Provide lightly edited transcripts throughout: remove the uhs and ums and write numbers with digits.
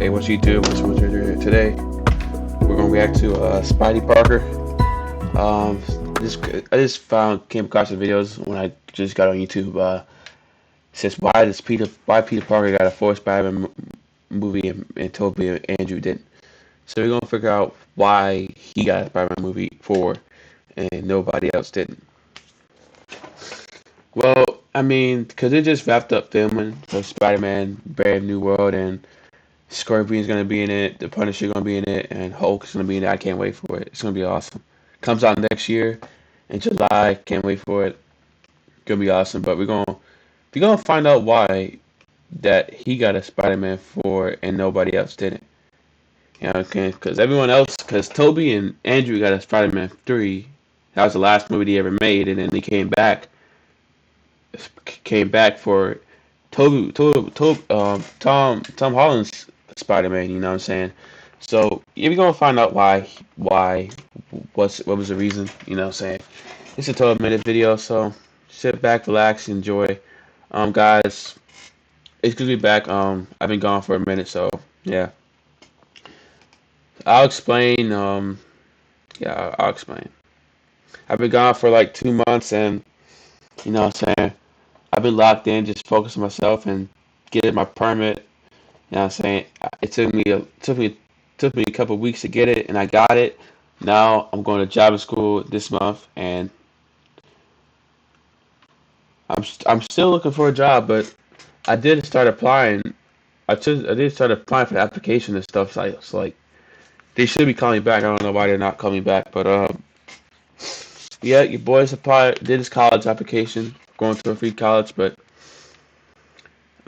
Hey, what's YouTube? What's here today? We're gonna react to Spidey Parker. Um, this I just came across the videos when I just got on YouTube. Says why Peter Parker got a fourth Spider-Man movie and Tobey and Andrew didn't. So we're gonna figure out why he got a Spider-Man movie four and nobody else didn't. Well, I mean, because they just wrapped up filming for Spider-Man Brave New World, and Scorpion's gonna be in it, the Punisher gonna be in it, and Hulk's gonna be in it. I can't wait for it. It's gonna be awesome. Comes out next year in July. Can't wait for it. Gonna be awesome. But we're gonna find out why that he got a Spider-Man 4 and nobody else didn't. You know, because everyone else, because Tobey and Andrew got a Spider-Man 3. That was the last movie they ever made, and then they came back for Tom Holland's Spider-Man. You know what I'm saying? So yeah, we're gonna find out why, what was the reason. You know what I'm saying? It's a 12-minute video, so sit back, relax, enjoy. Guys, it's good to be back. I've been gone for a minute, so yeah. I'll explain. Yeah, I'll explain. I've been gone for like 2 months, and you know what I'm saying? I've been locked in, just focusing on myself and getting my permit. You know what I'm saying? It took me a couple of weeks to get it, and I got it. Now I'm going to job school this month, and I'm still looking for a job, but I did start applying. I did start applying for the application and stuff. So it's like they should be calling me back. I don't know why they're not calling me back, but yeah, your boys applied, did his college application, going to a free college, but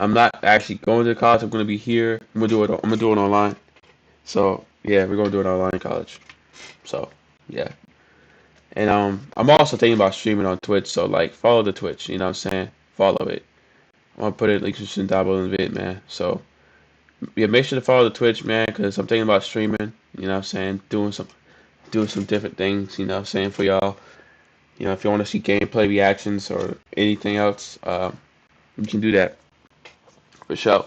I'm not actually going to college. I'm going to be here. I'm gonna do it online. So yeah, we're gonna do it online college. So yeah, and I'm also thinking about streaming on Twitch. So like, follow the Twitch. You know what I'm saying? Follow it. I'm gonna put it links down below in the vid, man. So yeah, make sure to follow the Twitch, man, because I'm thinking about streaming. You know what I'm saying? Doing some different things. You know what I'm saying, for y'all. You know, if you want to see gameplay reactions or anything else, you can do that for sure.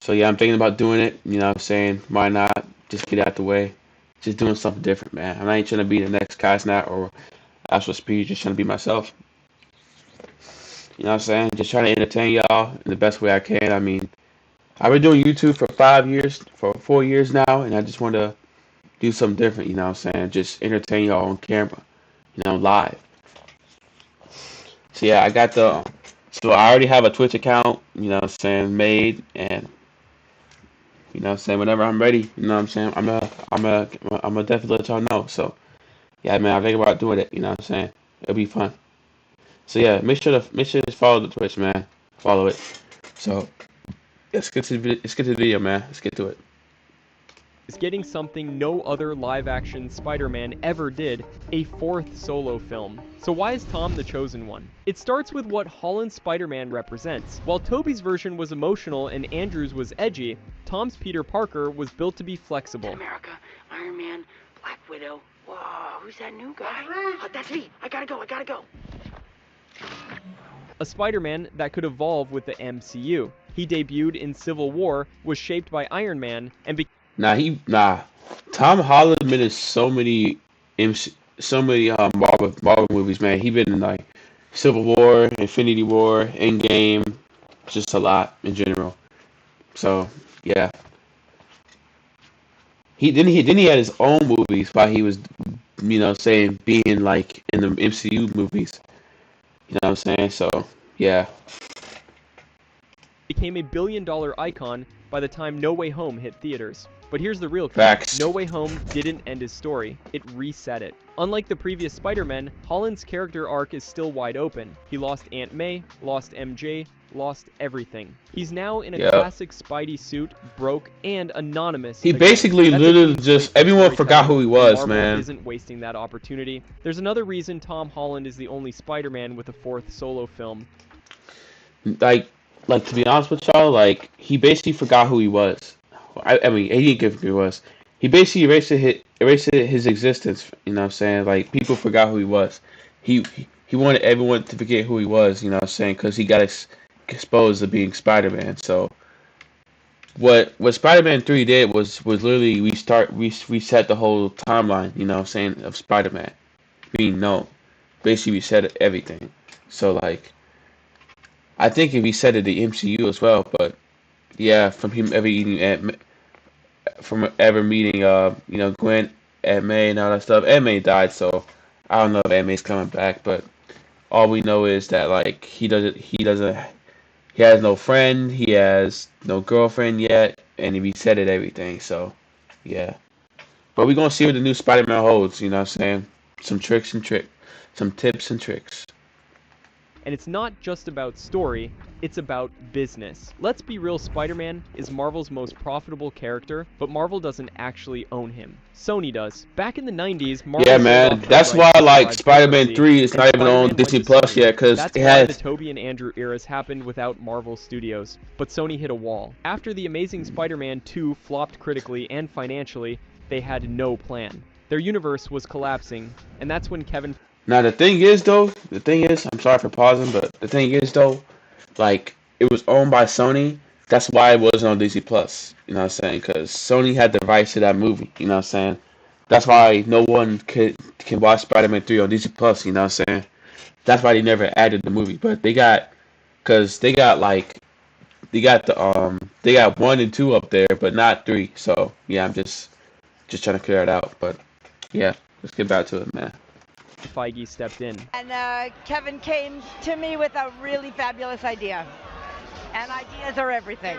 So yeah, I'm thinking about doing it. You know what I'm saying? Why not? Just get out the way. Just doing something different, man. I ain't trying to be the next Cosnat or Astro Speed. Just trying to be myself. You know what I'm saying? Just trying to entertain y'all in the best way I can. I mean, I've been doing YouTube for 5 years, for 4 years now, and I just want to do something different. You know what I'm saying? Just entertain y'all on camera. You know, live. So yeah, so I already have a Twitch account, you know what I'm saying, made, and you know what I'm saying, whenever I'm ready, you know what I'm saying, I'm a definitely let y'all know. So yeah, man, I'm thinking about doing it, you know what I'm saying. It'll be fun. So yeah, make sure to follow the Twitch, man. Follow it. So let's get to the video, man. Let's get to it. Is getting something no other live-action Spider-Man ever did, a fourth solo film. So why is Tom the chosen one? It starts with what Holland's Spider-Man represents. While Tobey's version was emotional and Andrew's was edgy, Tom's Peter Parker was built to be flexible. America, Iron Man, Black Widow. Whoa, who's that new guy? Oh, that's me. I gotta go. A Spider-Man that could evolve with the MCU. He debuted in Civil War, was shaped by Iron Man, and Tom Holland been in so many Marvel movies, man. He been in like Civil War, Infinity War, Endgame, just a lot in general. So yeah, he had his own movies while he was, you know, saying being like in the MCU movies. You know what I'm saying? So yeah. became a billion-dollar icon by the time No Way Home hit theaters. But here's the real Facts. No Way Home didn't end his story, it reset it. Unlike the previous Spider-Man, Holland's character arc is still wide open. He lost Aunt May, lost MJ, lost everything. He's now in a classic Spidey suit, broke, and anonymous. He basically literally just, everyone forgot who he was, Marvel man. Isn't wasting that opportunity. There's another reason Tom Holland is the only Spider-Man with a fourth solo film. Like to be honest with y'all, like, he basically forgot who he was. I mean, he didn't give who he was. He basically erased his existence. You know what I'm saying? Like, people forgot who he was. He wanted everyone to forget who he was. You know what I'm saying? Because he got exposed to being Spider-Man. So what Spider-Man 3 did was literally we set the whole timeline, you know what I'm saying, of Spider-Man being known. Basically we set everything. So like I think if we set it the MCU as well, but yeah, from ever meeting Gwen, Aunt May and all that stuff. Aunt May died, so I don't know if Aunt May's coming back, but all we know is that like he has no friend, he has no girlfriend yet, and he reset it everything. So, yeah. But we're gonna see what the new Spider-Man holds. You know what I'm saying? Some tips and tricks. And it's not just about story, it's about business. Let's be real, Spider-Man is Marvel's most profitable character, but Marvel doesn't actually own him. Sony does. Back in the 90s, Marvel Yeah, sold man. off That's the why rights to like survive Spider-Man bankruptcy, 3 is and not even Spider-Man on went Disney to Plus Sony. yet because That's it why the has. Tobey and Andrew eras happened without Marvel Studios, but Sony hit a wall. After The Amazing Spider-Man 2 flopped critically and financially, they had no plan. Their universe was collapsing, and that's when Kevin Now the thing is, I'm sorry for pausing, but the thing is though, like it was owned by Sony. That's why it wasn't on Disney Plus. You know what I'm saying? Because Sony had the rights to that movie. You know what I'm saying? That's why no one can watch Spider-Man 3 on Disney Plus. You know what I'm saying? That's why they never added the movie. But because they got 1 and 2 up there, but not 3. So yeah, I'm just trying to clear it out. But yeah, let's get back to it, man. Feige stepped in. And Kevin came to me with a really fabulous idea. And ideas are everything.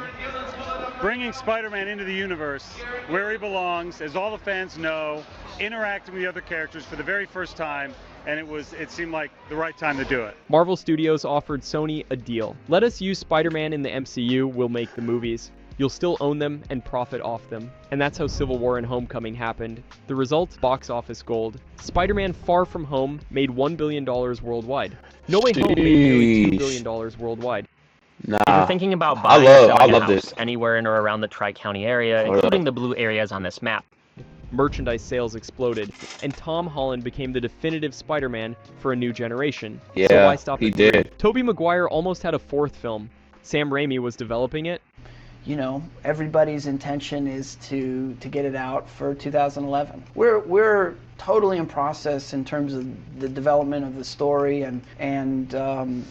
Bringing Spider-Man into the universe where he belongs, as all the fans know, interacting with the other characters for the very first time, and it seemed like the right time to do it. Marvel Studios offered Sony a deal. Let us use Spider-Man in the MCU, we'll make the movies. You'll still own them and profit off them. And that's how Civil War and Homecoming happened. The result? Box office gold. Spider-Man Far From Home made $1 billion worldwide. No Way Home made nearly $2 billion worldwide. Nah, If you're thinking about buying or I selling a love house this. anywhere in or around the Tri-County area, including the blue areas on this map, Merchandise sales exploded, and Tom Holland became the definitive Spider-Man for a new generation. Yeah, so why stop he at 3? did. Tobey Maguire almost had a 4th film. Sam Raimi was developing it. You know, everybody's intention is to get it out for 2011. We're totally in process in terms of the development of the story, and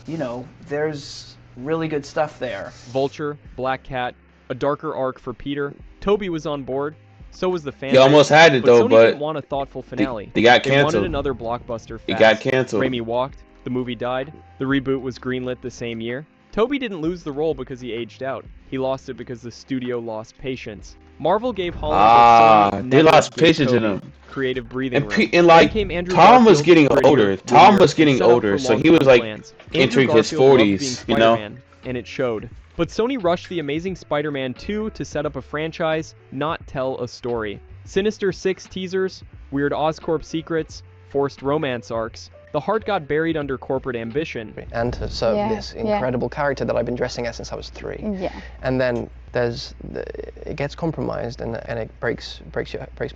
you know, there's really good stuff there. Vulture, Black Cat, a darker arc for Peter. Tobey was on board. So was the fan. He almost had it though, Sony but didn't want a thoughtful finale. they got They canceled. wanted another blockbuster fast. It got canceled. Raimi walked. The movie died. The reboot was greenlit the same year. Tobey didn't lose the role because he aged out. He lost it because the studio lost patience. Marvel gave Holland what Sony they never lost gave patience in Tobey, him. creative breathing room. And like Then came Andrew Tom was Garfield, getting grittier, older. Tom wittier, was getting set up older, for so he was long-term like plans. entering Andrew his Garfield loved being 40s, you know? Spider-Man, and it showed. But Sony rushed The Amazing Spider-Man 2 to set up a franchise, not tell a story. Sinister Six teasers, Weird Oscorp secrets, forced romance arcs. The heart got buried under corporate ambition. And to serve this incredible character that I've been dressing as since I was 3. Yeah. And then it gets compromised, and it breaks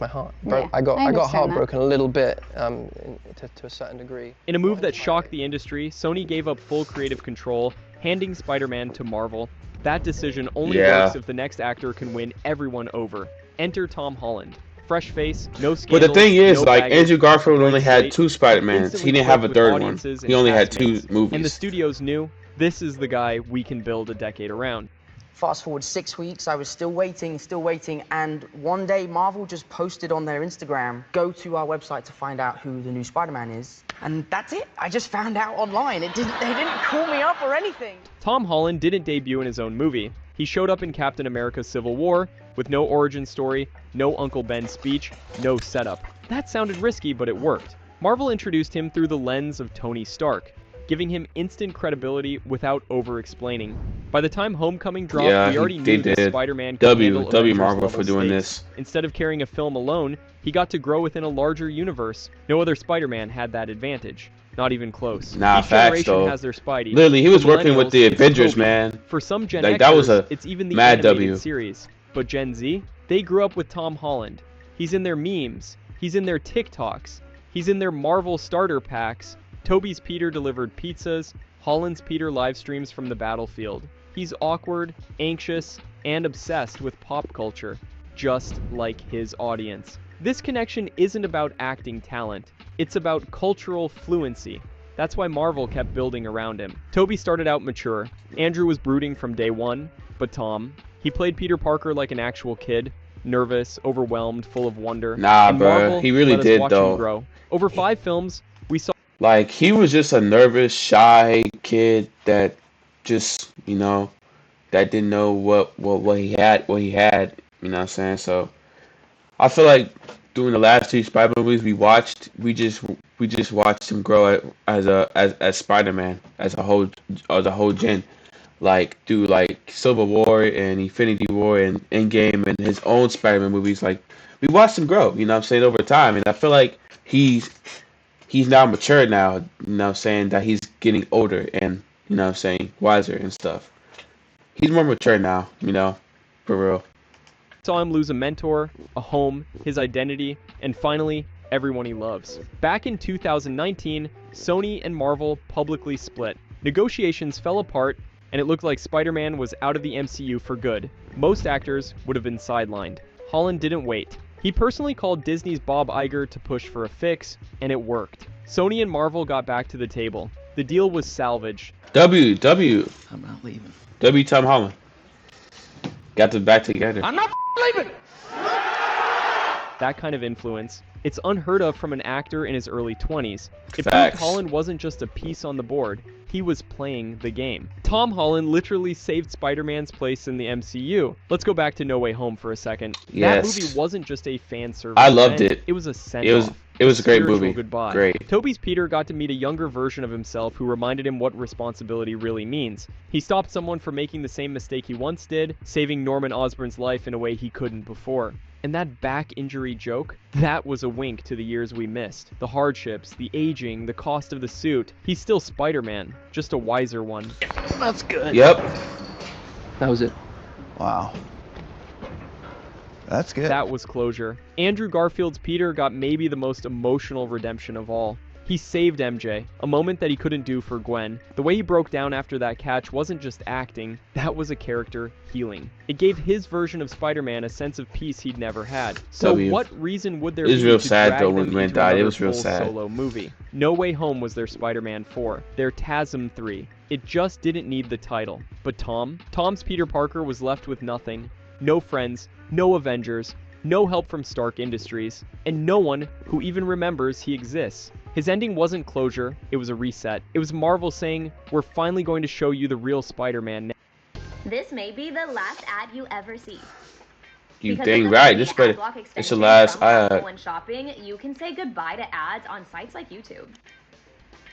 my heart. Yeah, I got understand heartbroken a little bit to a certain degree. In a move that shocked the industry, Sony gave up full creative control, handing Spider-Man to Marvel. That decision only works if the next actor can win everyone over. Enter Tom Holland. Fresh face, no scandals, But the thing is, no like, baggage, Andrew Garfield only had slate, 2 Spider-Mans. instantly He didn't have a clicked with 3rd one. audiences He and only had 2 castmates. movies. And the studios knew, this is the guy we can build a decade around. Fast forward 6 weeks, I was still waiting, and one day Marvel just posted on their Instagram, go to our website to find out who the new Spider-Man is. And that's it. I just found out online. They didn't call me up or anything. Tom Holland didn't debut in his own movie. He showed up in Captain America Civil War with no origin story, no Uncle Ben speech, no setup. That sounded risky, but it worked. Marvel introduced him through the lens of Tony Stark, giving him instant credibility without over-explaining. By the time Homecoming dropped, we already knew that Spider-Man could handle W Avengers Marvel level for doing stakes. this. Instead of carrying a film alone, he got to grow within a larger universe. No other Spider-Man had that advantage. Not even close. Nah, Each facts generation though. has their Spidey. Literally, he was For working with millennials, the it's Avengers, Tobey. man. For some Gen Like, Xers, that was a it's even the mad animated W. series. But Gen Z, they grew up with Tom Holland. He's in their memes. He's in their TikToks. He's in their Marvel starter packs. Tobey's Peter delivered pizzas. Holland's Peter live streams from the battlefield. He's awkward, anxious, and obsessed with pop culture, just like his audience. This connection isn't about acting talent, it's about cultural fluency. That's why Marvel kept building around him. Tobey started out mature. Andrew was brooding from day one, but Tom, he played Peter Parker like an actual kid, nervous, overwhelmed, full of wonder. Nah, and bro, Marvel he really let us did watch though. him grow. Over 5 films, we saw Like, he was just a nervous, shy kid that just, that didn't know what he had, you know what I'm saying? So, I feel like during the last 2 Spider movies we watched, we just watched him grow as Spider-Man, as a whole gen. Like, through, like, Civil War and Infinity War and Endgame and his own Spider-Man movies, like, we watched him grow, you know what I'm saying, over time. And I feel like he's now mature now, you know what I'm saying, that he's getting older and, you know what I'm saying, wiser and stuff. He's more mature now, for real. saw him lose a mentor, a home, his identity, and finally, everyone he loves. Back in 2019, Sony and Marvel publicly split. Negotiations fell apart, and it looked like Spider-Man was out of the MCU for good. Most actors would have been sidelined. Holland didn't wait. He personally called Disney's Bob Iger to push for a fix, and it worked. Sony and Marvel got back to the table. The deal was salvaged. I'm not leaving. Tom Holland. Got them back together. I'm not leaving. That kind of influence, it's unheard of from an actor in his early 20s. It proved Facts. Holland wasn't just a piece on the board, he was playing the game. Tom Holland literally saved Spider-Man's place in the MCU. Let's go back to No Way Home for a second. Yes. That movie wasn't just a fan service I loved event, it. It was a send-off. It was a great Spiritual movie. Goodbye. Great. Tobey's Peter got to meet a younger version of himself who reminded him what responsibility really means. He stopped someone from making the same mistake he once did, saving Norman Osborn's life in a way he couldn't before. And that back injury joke, that was a wink to the years we missed. The hardships, the aging, the cost of the suit. He's still Spider-Man, just a wiser one. That's good. Yep. That was it. Wow. That's good. That was closure. Andrew Garfield's Peter got maybe the most emotional redemption of all. He saved MJ, a moment that he couldn't do for Gwen. The way he broke down after that catch wasn't just acting, that was a character healing. It gave his version of Spider-Man a sense of peace he'd never had. So what reason would there be It was real to sad drag though them when Gwen into died. It another was real full sad. solo movie? No Way Home was their Spider-Man 4, their TASM 3. It just didn't need the title. But Tom's Peter Parker was left with nothing. No friends, no Avengers, no help from Stark Industries, and no one who even remembers he exists. His ending wasn't closure, it was a reset. It was Marvel saying, we're finally going to show you the real Spider-Man now. This may be the last ad you ever see. You Because dang of the right. free This better. AdBlock It's extension the last from Apple ad. When shopping, you can say goodbye to ads on sites like YouTube.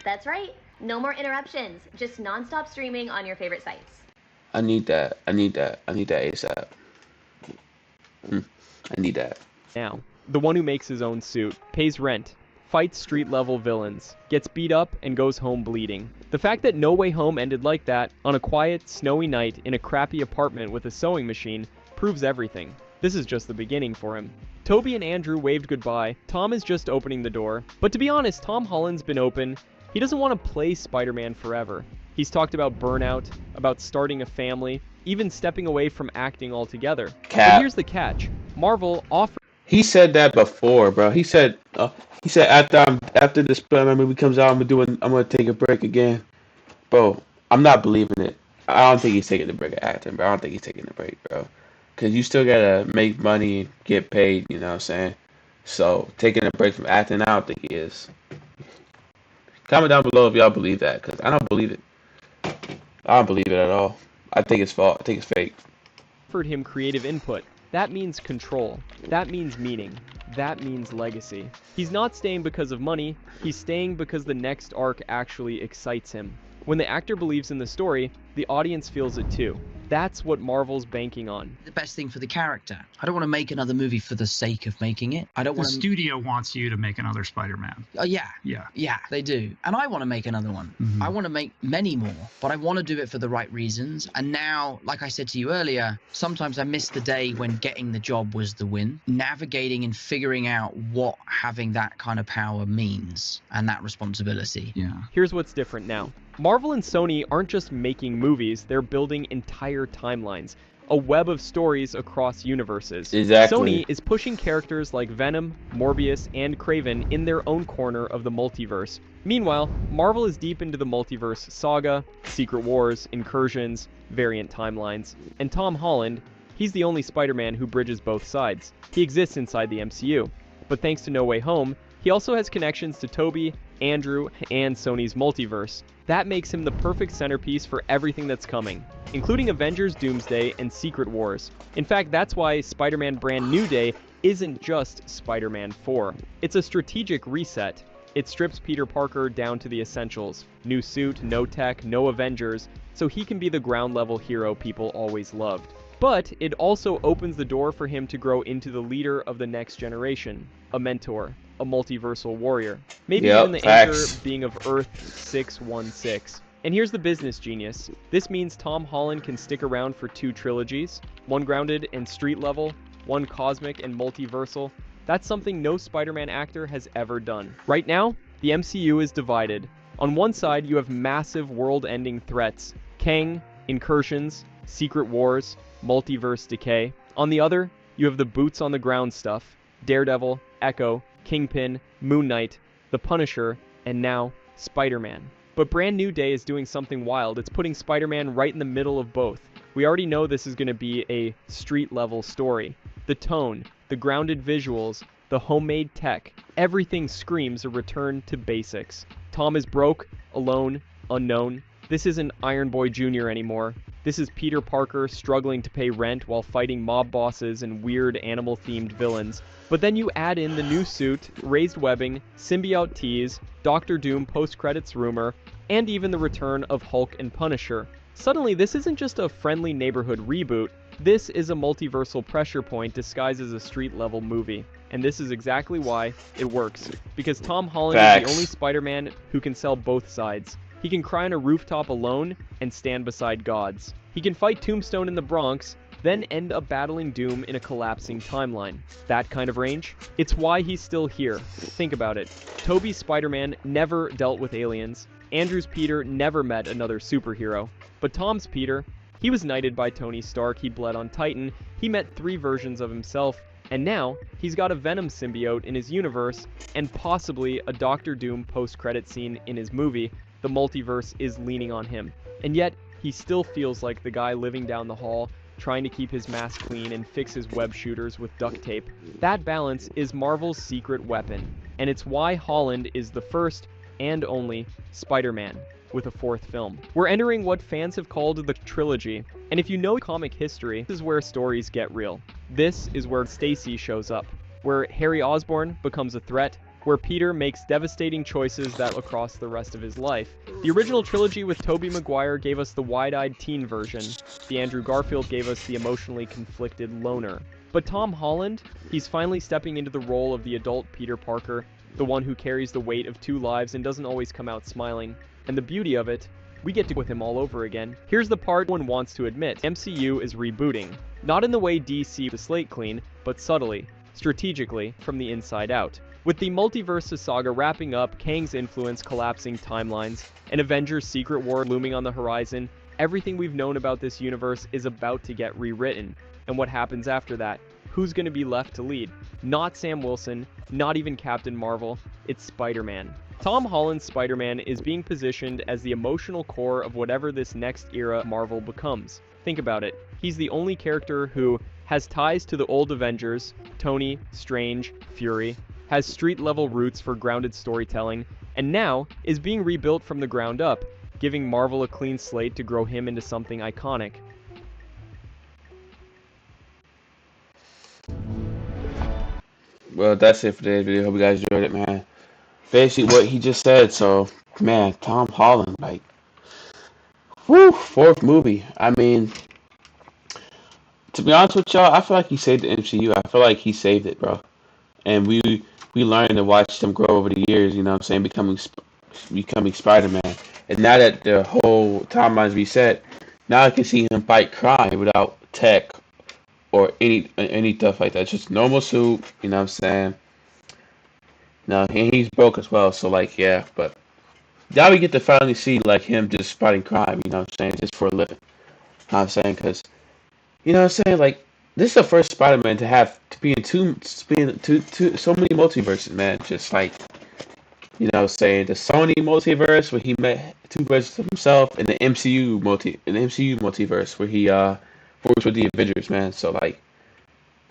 That's right. No more interruptions. Just non-stop streaming on your favorite sites. I need that. I need that ASAP. I need that. Now, the one who makes his own suit, pays rent, fights street-level villains, gets beat up, and goes home bleeding. The fact that No Way Home ended like that, on a quiet, snowy night in a crappy apartment with a sewing machine, proves everything. This is just the beginning for him. Tobey and Andrew waved goodbye. Tom is just opening the door. But to be honest, Tom Holland's been open. He doesn't want to play Spider-Man forever. He's talked about burnout, about starting a family, even stepping away from acting altogether. Cap. But here's the catch. Marvel offered... He said that before, bro. He said after the Spider-Man movie comes out, I'm gonna take a break again. Bro, I'm not believing it. I don't think he's taking a break of acting, bro. I don't think he's taking a break, bro. Cause you still gotta make money, get paid. You know what I'm saying? So taking a break from acting, I don't think he is. Comment down below if y'all believe that, cause I don't believe it. I don't believe it at all. I think it's false. I think it's fake. Offered him creative input. That means control. That means meaning. That means legacy. He's not staying because of money. He's staying because the next arc actually excites him. When the actor believes in the story, the audience feels it too. That's what Marvel's banking on. The best thing for the character. I don't want to make another movie for the sake of making it. I don't The want to... studio wants you to make another Spider-Man. Yeah, Yeah. they do. And I want to make another one. Mhm. I want to make many more, but I want to do it for the right reasons. And now, like I said to you earlier, sometimes I miss the day when getting the job was the win. Navigating and figuring out what having that kind of power means and that responsibility. Yeah. Here's what's different now. Marvel and Sony aren't just making movies, they're building entire timelines. a web of stories across universes. Exactly. Sony is pushing characters like Venom, Morbius, and Kraven in their own corner of the multiverse. Meanwhile, Marvel is deep into the multiverse saga, Secret Wars, incursions, variant timelines, and Tom Holland, he's the only Spider-Man who bridges both sides. He exists inside the MCU, but thanks to No Way Home, he also has connections to Tobey, Andrew, and Sony's multiverse. That makes him the perfect centerpiece for everything that's coming, including Avengers Doomsday and Secret Wars. In fact, that's why Spider-Man Brand New Day isn't just Spider-Man 4. It's a strategic reset. It strips Peter Parker down to the essentials. New suit, no tech, no Avengers, so he can be the ground-level hero people always loved. But it also opens the door for him to grow into the leader of the next generation, a mentor, a multiversal warrior. Maybe even the anchor being of Earth 616. And here's the business genius. This means Tom Holland can stick around for 2 trilogies, one grounded and street level, one cosmic and multiversal. That's something no Spider-Man actor has ever done. Right now, the MCU is divided. On one side, you have massive world-ending threats, Kang, incursions, Secret Wars, multiverse decay. On the other, you have the boots-on-the-ground stuff, Daredevil, Echo, Kingpin, Moon Knight, The Punisher, and now, Spider-Man. But Brand New Day is doing something wild. It's putting Spider-Man right in the middle of both. We already know this is going to be a street-level story. The tone, the grounded visuals, the homemade tech, everything screams a return to basics. Tom is broke, alone, unknown. This isn't Iron Boy Jr. anymore. This is Peter Parker struggling to pay rent while fighting mob bosses and weird animal-themed villains. But then you add in the new suit, raised webbing, symbiote tease, Doctor Doom post-credits rumor, and even the return of Hulk and Punisher. Suddenly, this isn't just a friendly neighborhood reboot. This is a multiversal pressure point disguised as a street-level movie. And this is exactly why it works. Because Tom Holland is the only Spider-Man who can sell both sides. He can cry on a rooftop alone and stand beside gods. He can fight Tombstone in the Bronx, then end up battling Doom in a collapsing timeline. That kind of range? It's why he's still here. Think about it. Tobey's Spider-Man never dealt with aliens. Andrew's Peter never met another superhero. But Tom's Peter, he was knighted by Tony Stark, he bled on Titan, he met 3 versions of himself, and now he's got a Venom symbiote in his universe, and possibly a Doctor Doom post-credit scene in his movie. The multiverse is leaning on him. And yet, he still feels like the guy living down the hall, trying to keep his mask clean and fix his web shooters with duct tape. That balance is Marvel's secret weapon, and it's why Holland is the first and only Spider-Man with a 4th film. We're entering what fans have called the trilogy, and if you know comic history, this is where stories get real. This is where Stacy shows up, where Harry Osborn becomes a threat, where Peter makes devastating choices that will cross the rest of his life. The original trilogy with Tobey Maguire gave us the wide-eyed teen version. The Andrew Garfield gave us the emotionally conflicted loner. But Tom Holland, he's finally stepping into the role of the adult Peter Parker, the one who carries the weight of 2 lives and doesn't always come out smiling. And the beauty of it, we get to with him all over again. Here's the part one wants to admit. MCU is rebooting. Not in the way DC the slate clean, but subtly, strategically, from the inside out. With the multiverse saga wrapping up, Kang's influence collapsing timelines, and Avengers Secret War looming on the horizon, everything we've known about this universe is about to get rewritten. And what happens after that? Who's going to be left to lead? Not Sam Wilson, not even Captain Marvel, it's Spider-Man. Tom Holland's Spider-Man is being positioned as the emotional core of whatever this next era Marvel becomes. Think about it. He's the only character who has ties to the old Avengers, Tony, Strange, Fury, has street-level roots for grounded storytelling, and now is being rebuilt from the ground up, giving Marvel a clean slate to grow him into something iconic. Well, that's it for today's video. Hope you guys enjoyed it, man. Basically what he just said, so, man, Tom Holland, like, whew, 4th movie. I mean, to be honest with y'all, I feel like he saved the MCU. I feel like he saved it, bro. And we learned to watch them grow over the years, you know what I'm saying, becoming Spider-Man. And now that the whole timeline's reset, now I can see him fight crime without tech or any stuff like that. It's just normal suit, you know what I'm saying? No, and he's broke as well, so like, yeah, but now we get to finally see like him just fighting crime, you know what I'm saying, just for a living. You know what I'm saying? Because You know what I'm saying? Like, this is the first Spider-Man to be in so many multiverses, man. Just like, you know, saying the Sony multiverse where he met two versions of himself, and the MCU multiverse where he works with the Avengers, man. So like,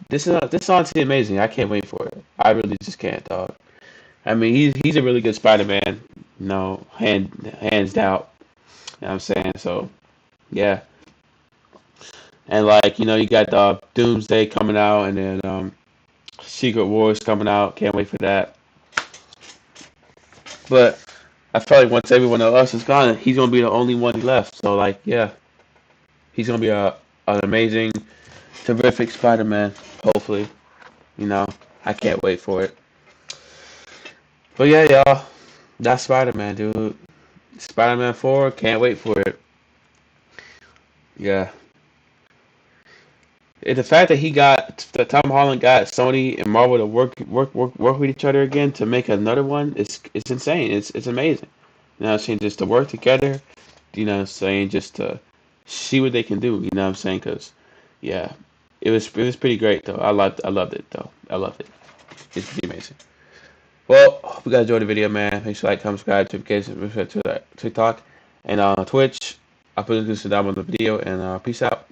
this is honestly amazing. I can't wait for it. I really just can't, dog. I mean, he's a really good Spider-Man, you know, hands down. You know what I'm saying? So, yeah. And like, you know, you got Doomsday coming out, and then Secret Wars coming out. Can't wait for that. But I feel like once everyone else is gone, he's gonna be the only one left. So like, yeah, he's gonna be an amazing, terrific Spider-Man. Hopefully, you know, I can't wait for it. But yeah, y'all, that's Spider-Man, dude. Spider-Man 4, can't wait for it. Yeah. The fact that Tom Holland got Sony and Marvel to work with each other again to make another one, it's insane. It's amazing. You know what I'm saying? Just to work together, you know what I'm saying? Just to see what they can do, you know what I'm saying? Because, yeah, it was pretty great, though. I loved it, though. I loved it. It's pretty amazing. Well, hope you guys enjoyed the video, man. Make sure to like, comment, subscribe, notifications, to TikTok, and Twitch. I'll put the links down below the video, and peace out.